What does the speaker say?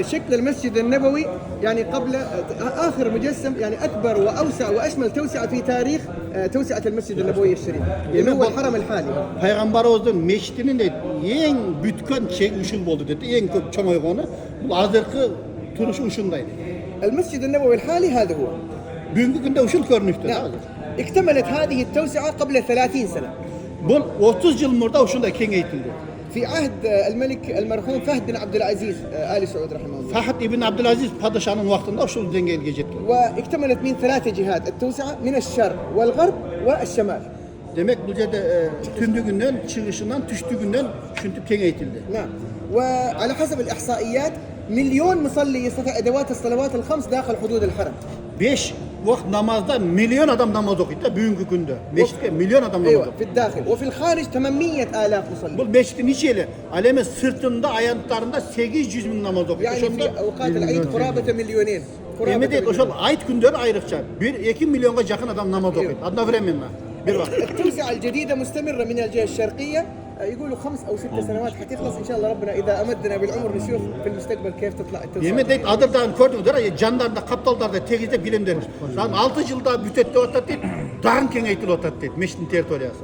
شكل المسجد النبوي يعني قبل آخر مجسم يعني أكبر وأوسع وأشمل توسعة في تاريخ توسعة المسجد النبوي الشريف اللي هو الحرم الحالي. Peygamberimizin meşidinin de en bütkün şey uşun oldu dedi. En köp çoğaygonu bu azırkı turuş uşundaydı. المسجد النبوي الحالي هذا هو. Bugünkü günde uşun görünüştü. نعم. اكتملت هذه التوسعة قبل 30 سنة. Bu 30 yıl murda uşunda kengeytildi. في عهد الملك المرحوم فهد بن عبد العزيز آل سعود رحمه الله. Fahd ibn Abdülaziz padişahın vaktinde uşun dengeye geçti. واكتملت من 3 جهات التوسعة من الشرق والغرب والشمال. Demek bu cede tündüğünden, çıkışından, düştüğünden çünkü kengeytildi. نعم. وعلى حسب الإحصائيات مليون مصلي يستطيع أدوات الصلوات الخمس داخل حدود الحرم. 5 vakit namazda milyon adam namaz okuyor da bugünkü günde. Meşritte milyon adam namaz أيوة okuyor. في الداخل وفي الخارج 800,000 مصلي. Bu meşritin içiyle alemin sırtında, ayaklarında 800 bin namaz okuyor. يعني في أوقات العيد قرابة مليونين. Emin değil, o zaman ayet günleri ayrıkça 1-2 milyona yakın adam namaz okuyor. Adına veremem ben. Bir vakit. التوسعة الجديدة مستمرة من الجهة الشرقية يقولوا 5 أو 6 سنوات حتخلص إن شاء الله ربنا إذا أمدنا بالعمر نشوف في المستقبل كيف تطلع التوسعة. Yemin değil, Adır'dan gördüm der, candarda, kaptallarda, tekizde bilimlerimiz. Lan 6 yılda bütette otat değil, dağın kengeytil otat değil, meşrin teritoriyası.